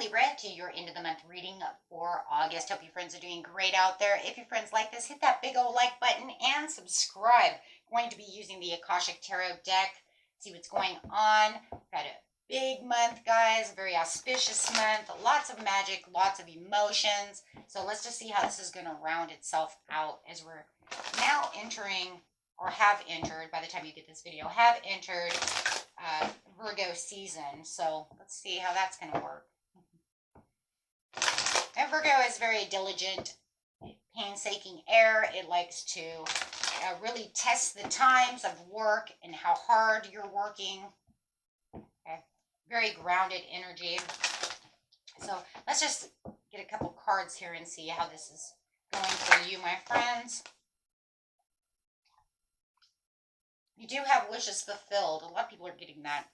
Libra, to your end of the month reading for August. Hope you friends are doing great out there. If your friends like this, hit that big old like button and subscribe. Going to be using the Akashic Tarot deck. See what's going on. Got a big month, guys. A very auspicious month. Lots of magic, lots of emotions. So let's just see how this is going to round itself out as we're now entering, or have entered, by the time you get this video, have entered Virgo season. So let's see how that's going to work. And Virgo is very diligent, painstaking air. It likes to really test the times of work and how hard you're working. Okay. Very grounded energy. So let's just get a couple cards here and see how this is going for you, my friends. You do have wishes fulfilled. A lot of people are getting that.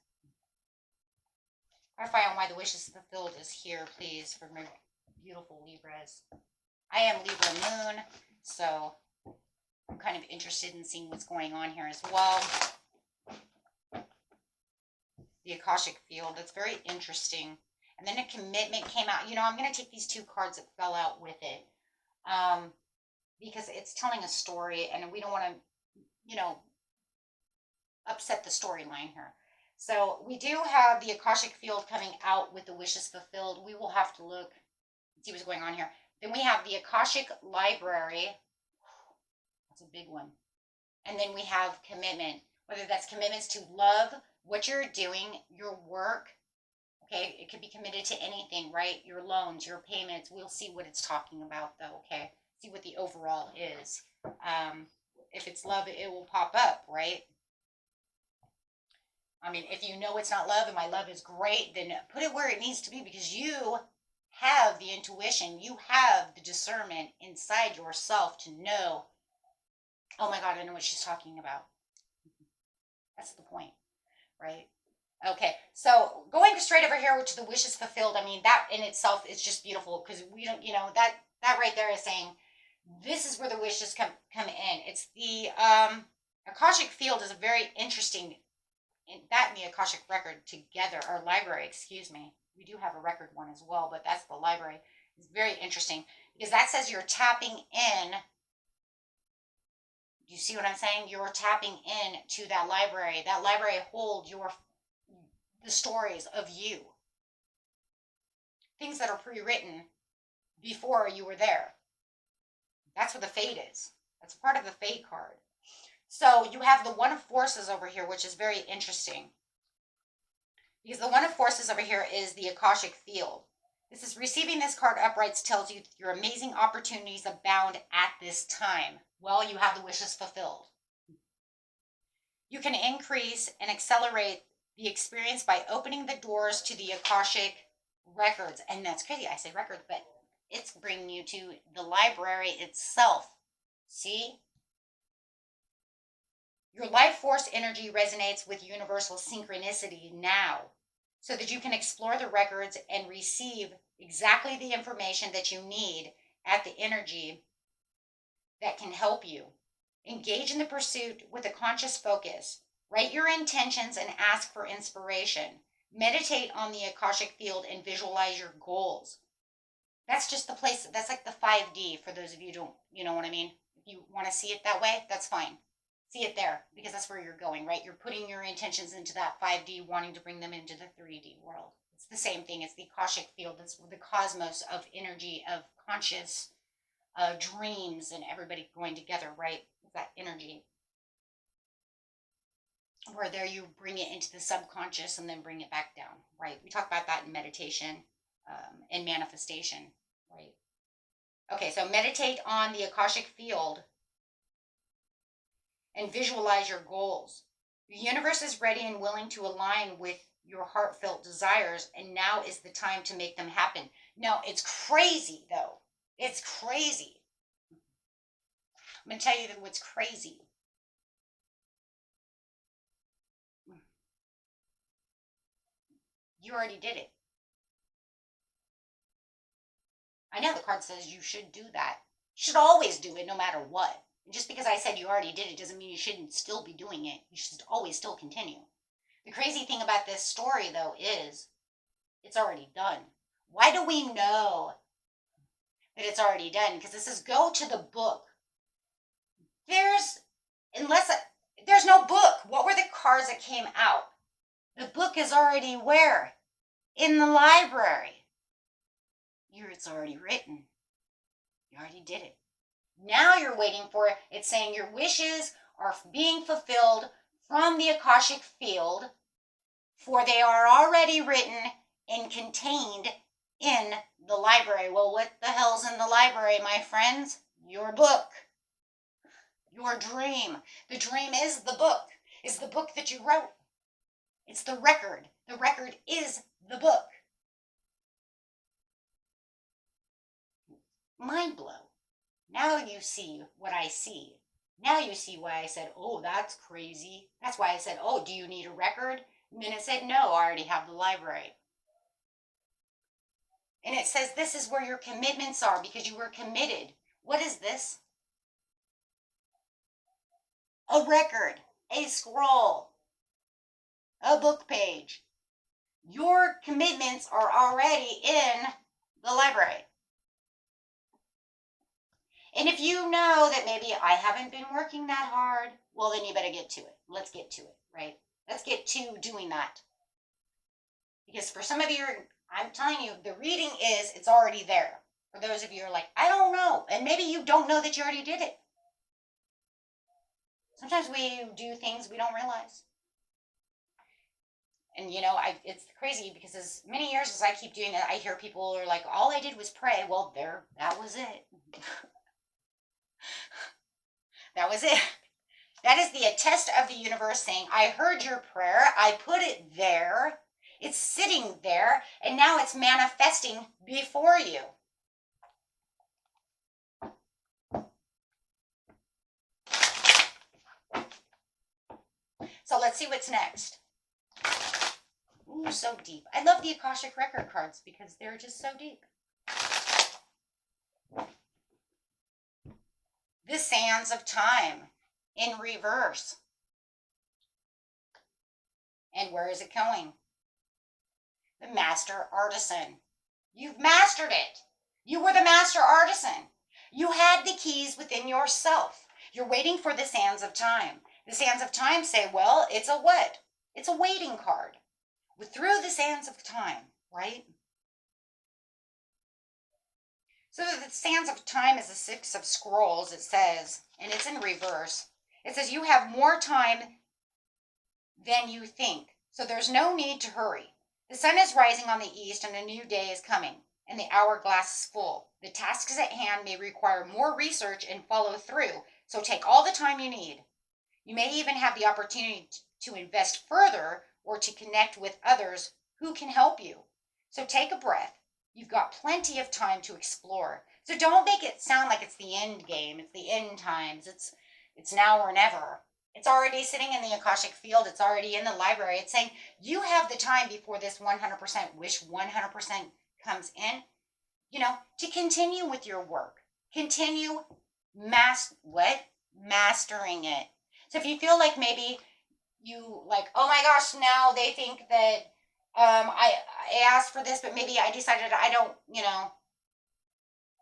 Clarify on why the wishes fulfilled is here, please, for my beautiful Libras. I am Libra moon, so I'm kind of interested in seeing what's going on here as well. The Akashic field, that's very interesting. And then a commitment came out. You know, I'm going to take these two cards that fell out with it, because it's telling a story, and we don't want to, you know, upset the storyline here. So we do have the Akashic field coming out with the wishes fulfilled. We will have to look and see what's going on here. Then we have the Akashic library. That's a big one. And then we have commitment, whether that's commitments to love, what you're doing, your work. Okay, it could be committed to anything, right? Your loans, your payments. We'll see what it's talking about, though, okay? See what the overall is. If it's love, it will pop up, right? I mean, if you know it's not love and my love is great, then put it where it needs to be, because you have the intuition, you have the discernment inside yourself to know, oh my God, I know what she's talking about. That's the point, right? Okay, so going straight over here to the wishes fulfilled, I mean, that in itself is just beautiful, because we don't, you know, that right there is saying, this is where the wishes come in. It's the Akashic field is a very interesting. That and the Akashic record together, or library, excuse me. We do have a record one as well, but that's the library. It's very interesting because that says you're tapping in. Do you see what I'm saying? You're tapping in to that library. That library holds the stories of you. Things that are pre-written before you were there. That's what the fate is. That's part of the fate card. So you have the One of Forces over here, which is very interesting. Because the One of Forces over here is the Akashic field. This is receiving this card upright tells you your amazing opportunities abound at this time. Well, you have the wishes fulfilled. You can increase and accelerate the experience by opening the doors to the Akashic records. And that's crazy. I say records, but it's bringing you to the library itself. See? Your life force energy resonates with universal synchronicity now, so that you can explore the records and receive exactly the information that you need at the energy that can help you. Engage in the pursuit with a conscious focus. Write your intentions and ask for inspiration. Meditate on the Akashic field and visualize your goals. That's just the place. That's like the 5D for those of you who don't, you know what I mean? If you want to see it that way, that's fine. See it there, because that's where you're going, right? You're putting your intentions into that 5D, wanting to bring them into the 3D world. It's the same thing. It's the Akashic field. It's the cosmos of energy, of conscious dreams, and everybody going together, right? That energy. Where there you bring it into the subconscious and then bring it back down, right? We talk about that in meditation and manifestation, right? Okay, so meditate on the Akashic field and visualize your goals. The universe is ready and willing to align with your heartfelt desires, and now is the time to make them happen. Now, it's crazy, though. It's crazy. I'm going to tell you what's crazy. You already did it. I know the card says you should do that. You should always do it no matter what. Just because I said you already did it doesn't mean you shouldn't still be doing it. You should always still continue. The crazy thing about this story, though, is it's already done. Why do we know that it's already done? Because it says go to the book. There's, unless, there's no book. What were the cards that came out? The book is already where? In the library. It's already written. You already did it. Now you're waiting for it. It's saying your wishes are being fulfilled from the Akashic field, for they are already written and contained in the library. Well, what the hell's in the library, my friends? Your book. Your dream. The dream is the book. Is the book that you wrote. It's the record. The record is the book. Mind blow. Now you see what I see. Now you see why I said, oh, that's crazy. That's why I said, oh, do you need a record? And then it said, no, I already have the library. And it says this is where your commitments are because you were committed. What is this? A record, a scroll, a book page. Your commitments are already in the library. And if you know that maybe I haven't been working that hard, well, then you better get to it. Let's get to it, right? Let's get to doing that. Because for some of you, I'm telling you, the reading is, it's already there. For those of you who are like, I don't know. And maybe you don't know that you already did it. Sometimes we do things we don't realize. And you know, it's crazy because as many years as I keep doing it, I hear people are like, all I did was pray. Well, that was it. That was it. That is the attest of the universe saying, I heard your prayer. I put it there. It's sitting there. And now it's manifesting before you. So let's see what's next. Ooh, so deep. I love the Akashic Record cards because they're just so deep. The Sands of Time in reverse. And where is it going? The Master Artisan. You've mastered it. You were the Master Artisan. You had the keys within yourself. You're waiting for the Sands of Time. The Sands of Time say, well, it's a what? It's a waiting card. Through the Sands of Time, right? So the Sands of Time is the Six of Scrolls, it says, and it's in reverse. It says you have more time than you think, so there's no need to hurry. The sun is rising on the east and a new day is coming, and the hourglass is full. The tasks at hand may require more research and follow through, so take all the time you need. You may even have the opportunity to invest further or to connect with others who can help you. So take a breath. You've got plenty of time to explore. So don't make it sound like it's the end game. It's the end times. It's now or never. It's already sitting in the Akashic field. It's already in the library. It's saying you have the time before this 100% wish 100% comes in, you know, to continue with your work. Continue mastering it. So if you feel like maybe you like, oh my gosh, now they think that I asked for this, but maybe I decided I don't, you know,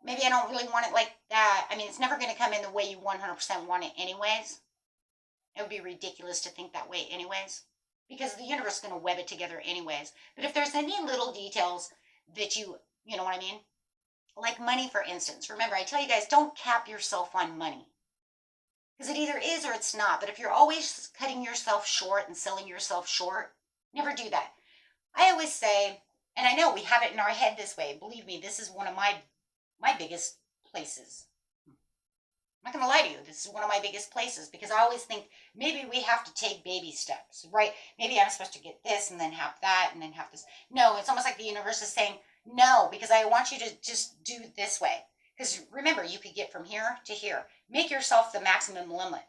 maybe I don't really want it like that. I mean, it's never going to come in the way you 100% want it anyways. It would be ridiculous to think that way anyways, because the universe is going to web it together anyways. But if there's any little details that you know what I mean? Like money, for instance. Remember, I tell you guys, don't cap yourself on money. Because it either is or it's not. But if you're always cutting yourself short and selling yourself short, never do that. I always say, and I know we have it in our head this way. Believe me, this is one of my biggest places. I'm not going to lie to you. This is one of my biggest places because I always think maybe we have to take baby steps, right? Maybe I'm supposed to get this and then have that and then have this. No, it's almost like the universe is saying, no, because I want you to just do it this way. Because remember, you could get from here to here. Make yourself the maximum limit.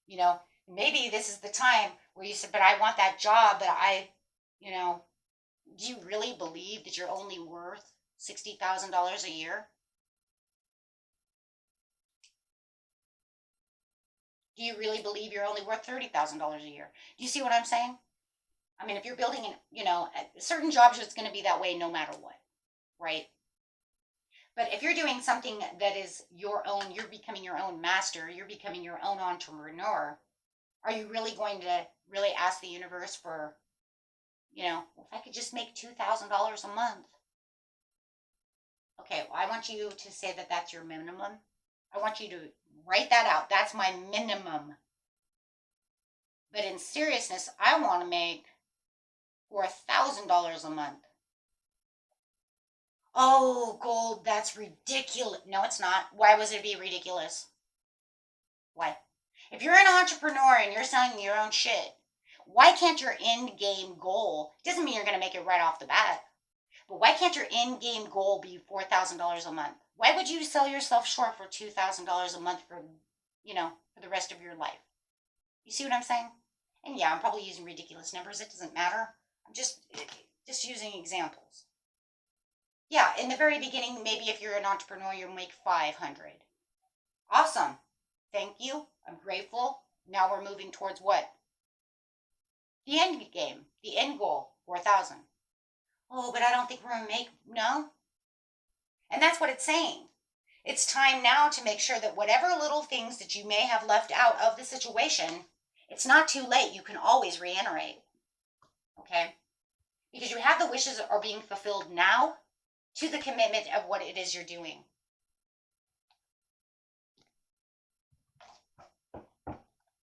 You know, maybe this is the time where you said, but I want that job, but you know, do you really believe that you're only worth $60,000 a year? Do you really believe you're only worth $30,000 a year? Do you see what I'm saying? I mean, if you're building, you know, certain jobs, it's going to be that way no matter what. right? But if you're doing something that is your own, you're becoming your own master, you're becoming your own entrepreneur, are you really going to really ask the universe for, if I could just make $2,000 a month? Okay, well, I want you to say that that's your minimum. I want you to write that out. That's my minimum. But in seriousness, I want to make $4,000 a month. Oh, gold, that's ridiculous. No, it's not. Why was it be ridiculous? Why? If you're an entrepreneur and you're selling your own shit, why can't your end game goal, doesn't mean you're going to make it right off the bat, but why can't your end game goal be $4,000 a month? Why would you sell yourself short for $2,000 a month for the rest of your life? You see what I'm saying? And yeah, I'm probably using ridiculous numbers. It doesn't matter. I'm just using examples. Yeah, in the very beginning, maybe if you're an entrepreneur, you'll make 500. Awesome. Thank you. I'm grateful. Now we're moving towards what? The end game, the end goal, 4,000. Oh, but I don't think we're going to make, no. And that's what it's saying. It's time now to make sure that whatever little things that you may have left out of the situation, it's not too late. You can always reiterate. Okay? Because you have the wishes that are being fulfilled now to the commitment of what it is you're doing.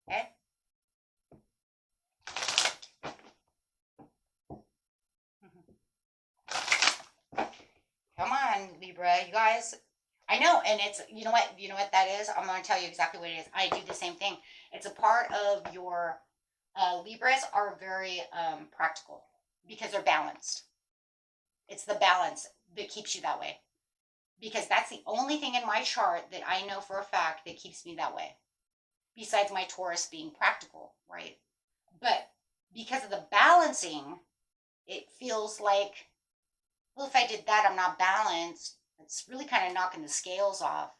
Okay? Come on, Libra. You guys, I know, and it's, you know what that is? I'm going to tell you exactly what it is. I do the same thing. It's a part of your, Libras are very practical because they're balanced. It's the balance that keeps you that way. Because that's the only thing in my chart that I know for a fact that keeps me that way. Besides my Taurus being practical, right? But because of the balancing, it feels like, well, if I did that, I'm not balanced. It's really kind of knocking the scales off.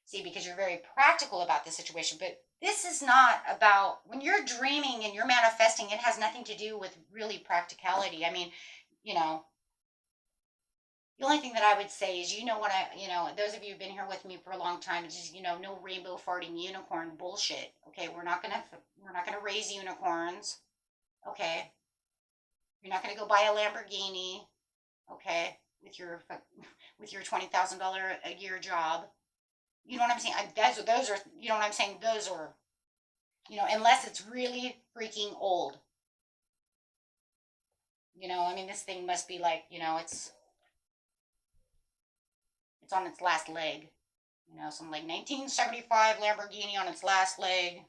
See, because you're very practical about the situation. But this is not about, when you're dreaming and you're manifesting, it has nothing to do with really practicality. I mean, the only thing that I would say is, those of you who've been here with me for a long time, it's just, no rainbow farting unicorn bullshit. Okay, we're not gonna raise unicorns. Okay, you're not gonna go buy a Lamborghini. Okay, with your $20,000 a year job. You know what I'm saying? Those are, you know what I'm saying? Those are, unless it's really freaking old. This thing must be like, it's on its last leg. Some like 1975 Lamborghini on its last leg.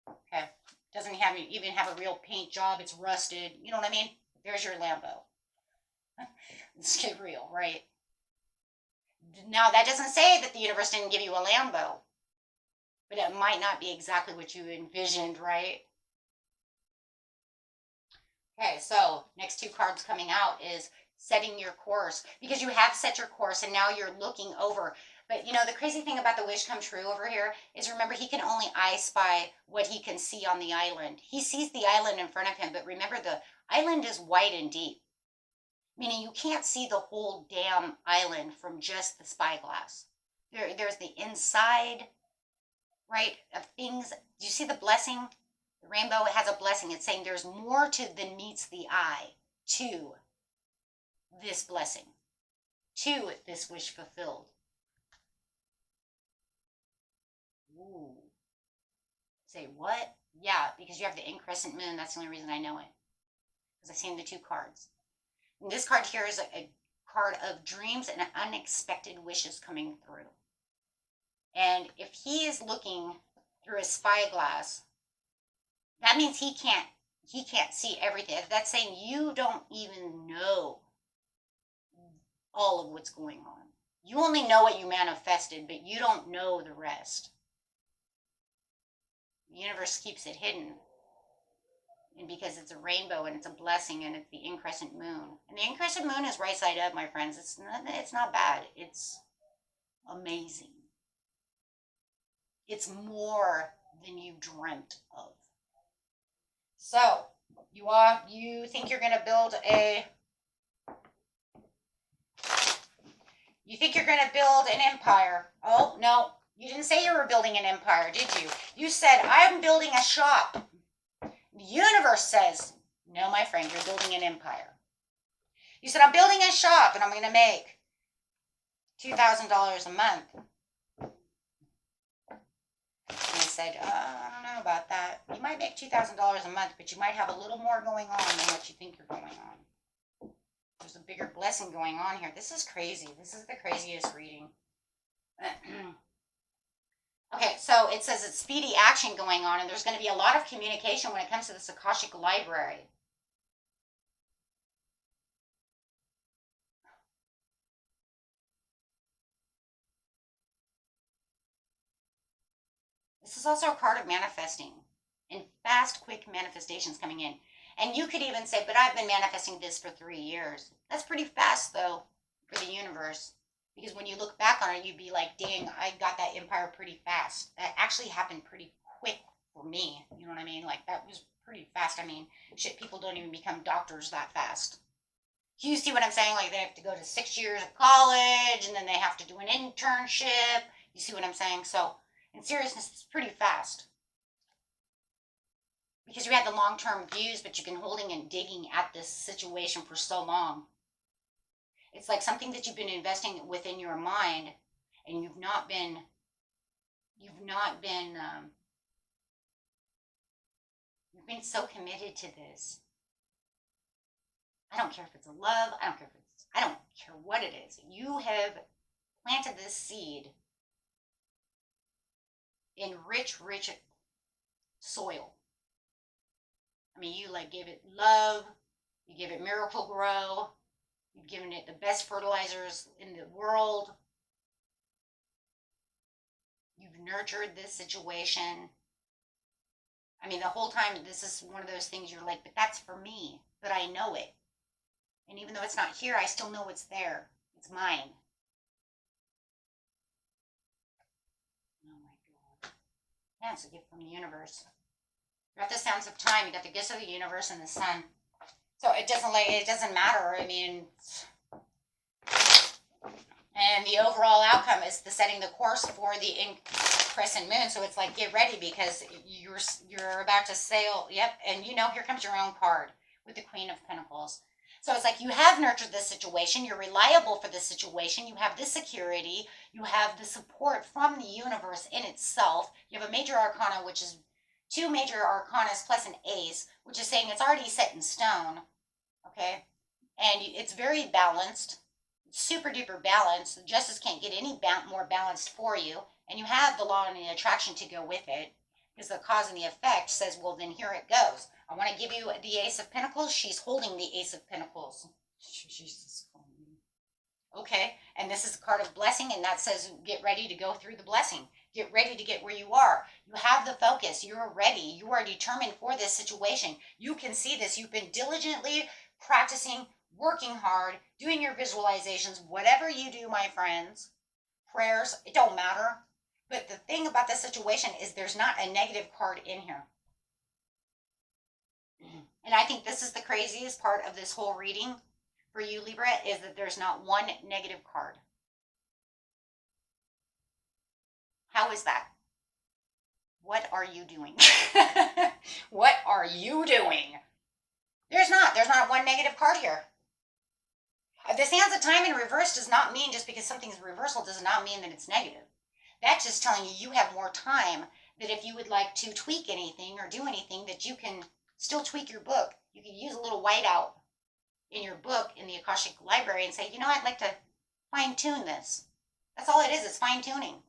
Okay. Doesn't even have a real paint job. It's rusted. You know what I mean? There's your Lambo. Let's get real, right? Now, that doesn't say that the universe didn't give you a Lambo. But it might not be exactly what you envisioned, right? Okay, so next two cards coming out is setting your course, because you have set your course and now you're looking over. But the crazy thing about the wish come true over here is, remember, he can only I spy what he can see on the island. He sees the island in front of him, but remember, the island is wide and deep, meaning you can't see the whole damn island from just the spyglass. There's the inside, right, of things. Do you see the blessing? The rainbow has a blessing. It's saying there's more to than meets the eye to this blessing, to this wish fulfilled. Ooh. Say what? Yeah, because you have the increscent moon. That's the only reason I know it. Because I've seen the two cards. And this card here is a card of dreams and unexpected wishes coming through. And if he is looking through a spyglass, that means he can't see everything. That's saying you don't even know all of what's going on. You only know what you manifested, but you don't know the rest. The universe keeps it hidden. And because it's a rainbow and it's a blessing and it's the increscent moon. And the increscent moon is right side up, my friends. It's not bad. It's amazing. It's more than you dreamt of. So, you think you're going to build a You think you're going to build an empire. Oh, no. You didn't say you were building an empire, did you? You said, I'm building a shop. The universe says, no, my friend, you're building an empire. You said, I'm building a shop and I'm going to make $2,000 a month. And I said, I don't know about that. You might make $2,000 a month, but you might have a little more going on than what you think you're going on. There's a bigger blessing going on here. This is crazy. This is the craziest reading. Okay, so it says it's speedy action going on, and there's going to be a lot of communication when it comes to this Akashic library. This is also a card of manifesting and fast, quick manifestations coming in. And you could even say, but I've been manifesting this for 3 years. That's pretty fast, though, for the universe. Because when you look back on it, you'd be like, dang, I got that empire pretty fast. That actually happened pretty quick for me. You know what I mean? Like, that was pretty fast. I mean, shit, people don't even become doctors that fast. You see what I'm saying? Like, they have to go to 6 years of college, and then they have to do an internship. You see what I'm saying? So, in seriousness, it's pretty fast. Because you had the long-term views, but you've been holding and digging at this situation for so long. It's like something that you've been investing within your mind, and you've been so committed to this. I don't care if it's a love, I don't care what it is. You have planted this seed in rich, rich soil. I mean, you like gave it love, you gave it Miracle Grow, you've given it the best fertilizers in the world. You've nurtured this situation. I mean, the whole time, this is one of those things you're like, but that's for me, but I know it. And even though it's not here, I still know it's there. It's mine. Oh my God. Yeah, it's a gift from the universe. You got the sounds of time. You got the gifts of the universe and the sun. So it doesn't matter. I mean, and the overall outcome is the setting the course for the crescent moon. So it's like, get ready because you're about to sail. Yep. And you know, here comes your own card with the Queen of Pentacles. So it's like you have nurtured this situation. You're reliable for this situation. You have the security. You have the support from the universe in itself. You have a major arcana, which is 2 major arcanas plus an ace, which is saying it's already set in stone. Okay. And it's very balanced. It's super duper balanced. The justice can't get any more balanced for you. And you have the law and the attraction to go with it. Because the cause and the effect says, well, then here it goes. I want to give you the Ace of Pentacles. She's holding the Ace of Pentacles. Jesus. Okay, and this is a card of blessing, and that says get ready to go through the blessing. Get ready to get where you are. You have the focus. You're ready. You are determined for this situation. You can see this. You've been diligently practicing, working hard, doing your visualizations, whatever you do, my friends. Prayers, it don't matter. But the thing about this situation is there's not a negative card in here. And I think this is the craziest part of this whole reading for you, Libra, is that there's not one negative card. How is that? What are you doing? What are you doing? There's not one negative card here. The sands of time in reverse does not mean just because something's reversal does not mean that it's negative. That's just telling you you have more time, that if you would like to tweak anything or do anything, that you can still tweak your book. You can use a little whiteout in your book in the Akashic Library and say, you know, I'd like to fine tune this. That's all it is. It's fine tuning.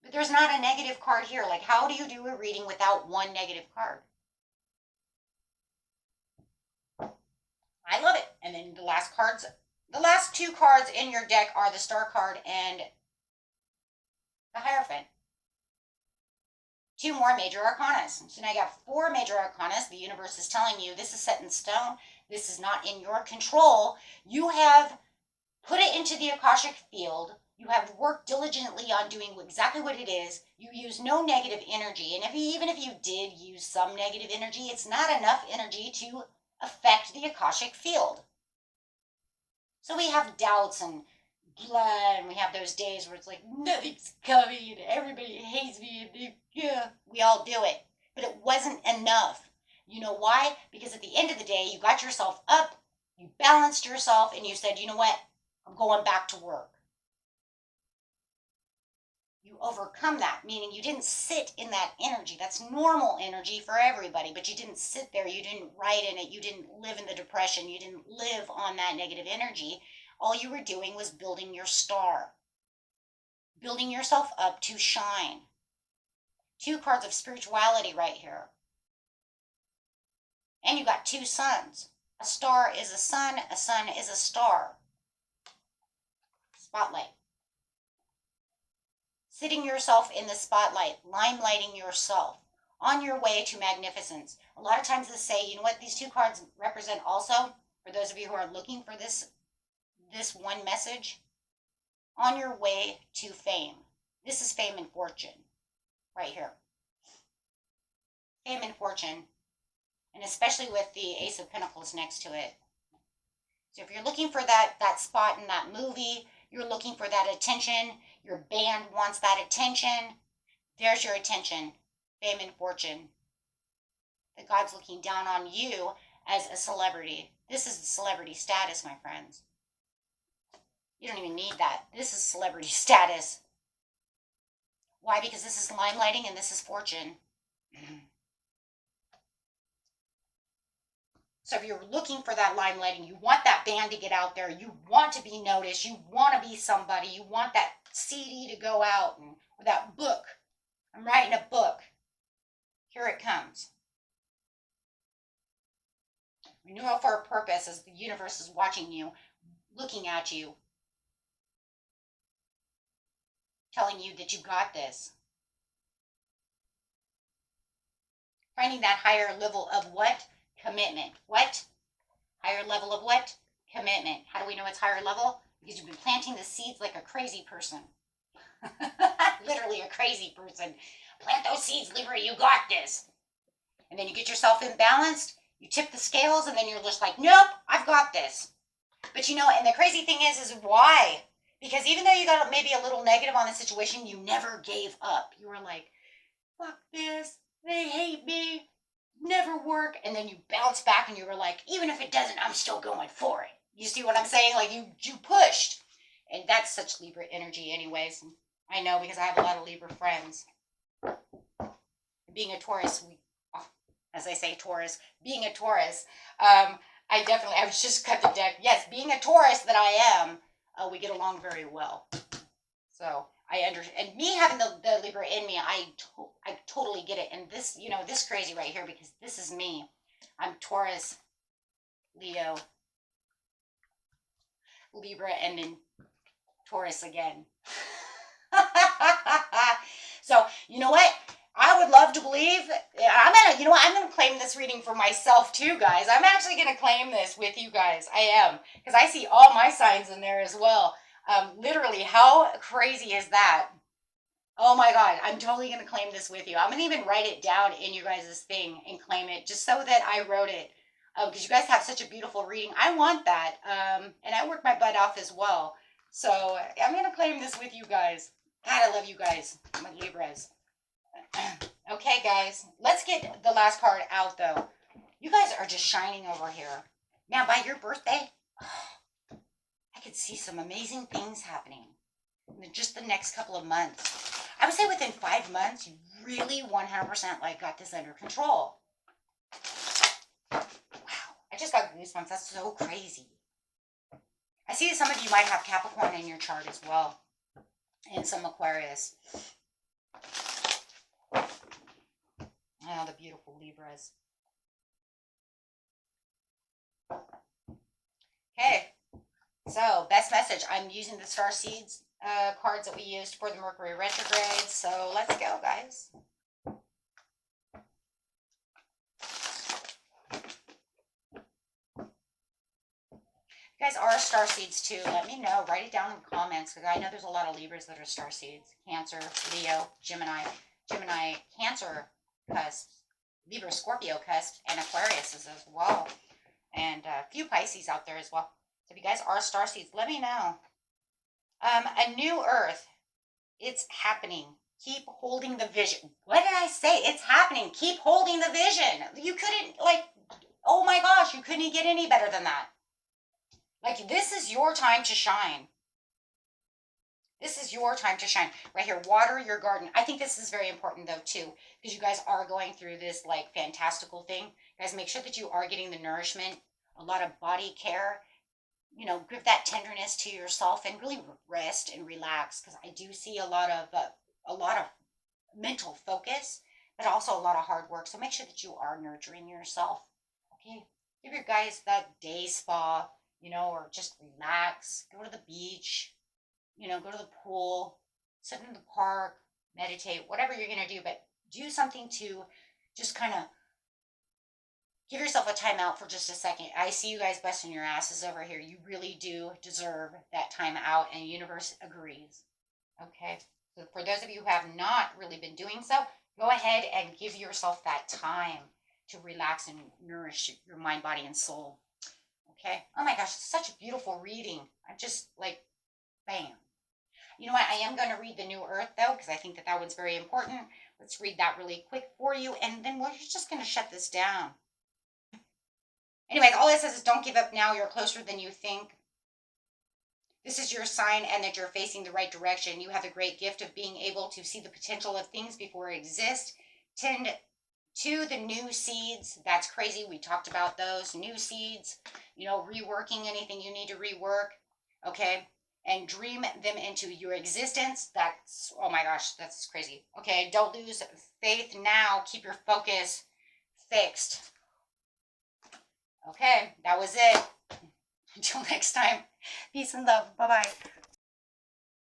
But there's not a negative card here. Like, how do you do a reading without one negative card? I love it. And then the last 2 cards in your deck are the Star card and the Hierophant. 2 more major arcanas. So now you got 4 major arcanas. The universe is telling you this is set in stone. This is not in your control. You have put it into the Akashic field. You have worked diligently on doing exactly what it is. You use no negative energy. And even if you did use some negative energy, it's not enough energy to affect the Akashic field. So we have doubts and blah, and we have those days where it's like nothing's coming and everybody hates me and yeah, we all do it. But it wasn't enough. You know why? Because at the end of the day, you got yourself up, you balanced yourself, and you said, you know what? I'm going back to work. You overcome that, meaning you didn't sit in that energy. That's normal energy for everybody, but you didn't sit there. You didn't write in it. You didn't live in the depression. You didn't live on that negative energy. All you were doing was building your star, building yourself up to shine. 2 cards of spirituality right here. And you got 2 suns. A star is a sun is a star. Spotlight. Sitting yourself in the spotlight, limelighting yourself on your way to magnificence. A lot of times they say, you know what these 2 cards represent also, for those of you who are looking for this one message, on your way to fame. This is fame and fortune right here. Fame and fortune, and especially with the Ace of Pentacles next to it. So if you're looking for that spot in that movie, you're looking for that attention, your band wants that attention, there's your attention, fame and fortune. That God's looking down on you as a celebrity. This is the celebrity status, my friends. You don't even need that. This is celebrity status. Why? Because this is limelighting and this is fortune. So if you're looking for that limelighting, you want that band to get out there, you want to be noticed, you want to be somebody, you want that CD to go out, or that book. I'm writing a book. Here it comes. Renewal for a purpose, as the universe is watching you, looking at you, telling you that you got this. Finding that higher level of what? Commitment. What? Higher level of what? Commitment. How do we know it's higher level? Because you've been planting the seeds like a crazy person. Literally a crazy person. Plant those seeds, Libra, you got this. And then you get yourself imbalanced, you tip the scales, and then you're just like, nope, I've got this. But you know, and the crazy thing is why? Because even though you got maybe a little negative on the situation, you never gave up. You were like, fuck this, they hate me, never work. And then you bounce back and you were like, even if it doesn't, I'm still going for it. You see what I'm saying? Like you pushed. And that's such Libra energy anyways. I know because I have a lot of Libra friends. Being a Taurus, as I say Taurus, being a Taurus, I was just cut the deck. Yes, being a Taurus that I am, we get along very well. So and me having the Libra in me, I totally get it. And this, you know, this crazy right here, because this is me. I'm Taurus, Leo, Libra, and then Taurus again. So, you know what? I would love to believe, I'm going to claim this reading for myself too, guys. I'm actually going to claim this with you guys. I am. Because I see all my signs in there as well. Literally, how crazy is that? Oh my God, I'm totally going to claim this with you. I'm going to even write it down in you guys' thing and claim it just so that I wrote it. Because you guys have such a beautiful reading. I want that. And I work my butt off as well. So I'm going to claim this with you guys. God, I love you guys, my Libras. Okay, guys, let's get the last card out, though. You guys are just shining over here. Now, by your birthday, I could see some amazing things happening in just the next couple of months. I would say within 5 months, you really 100% like got this under control. Wow, I just got goosebumps. That's so crazy. I see that some of you might have Capricorn in your chart as well, and some Aquarius. Oh, the beautiful Libras. Okay, so best message. I'm using the Star Seeds cards that we used for the Mercury retrograde. So let's go, guys. You guys are Star Seeds too. Let me know. Write it down in the comments because I know there's a lot of Libras that are Star Seeds. Cancer, Leo, Gemini, Cancer cusps, Libra, Scorpio cusps, and Aquarius as well. And a few Pisces out there as well. If you guys are starseeds, let me know. A new earth. It's happening. Keep holding the vision. What did I say? It's happening. Keep holding the vision. You couldn't, like, oh my gosh, you couldn't get any better than that. Like, this is your time to shine. This is your time to shine. Right here, water your garden. I think this is very important, though, too, because you guys are going through this, like, fantastical thing. Guys, make sure that you are getting the nourishment, a lot of body care. You know, give that tenderness to yourself and really rest and relax, because I do see a lot of mental focus, but also a lot of hard work. So make sure that you are nurturing yourself. Okay, give your guys that day spa, you know, or just relax. Go to the beach, you know, go to the pool, sit in the park, meditate, whatever you're gonna do, but do something to just kind of give yourself a timeout for just a second. I see you guys busting your asses over here. You really do deserve that time out, and the universe agrees. Okay. So for those of you who have not really been doing so, go ahead and give yourself that time to relax and nourish your mind, body, and soul. Okay. Oh my gosh, such a beautiful reading. I'm just like, bam. You know what? I am going to read the New Earth though, because I think that that one's very important. Let's read that really quick for you, and then we're just going to shut this down. Anyways, all it says is don't give up now. You're closer than you think. This is your sign, and that you're facing the right direction. You have the great gift of being able to see the potential of things before it exists. Tend to the new seeds. That's crazy. We talked about those new seeds, you know, reworking anything you need to rework. Okay. And dream them into your existence. That's, oh my gosh, that's crazy. Okay. Don't lose faith now. Keep your focus fixed. Okay, that was it. Until next time, peace and love. Bye bye.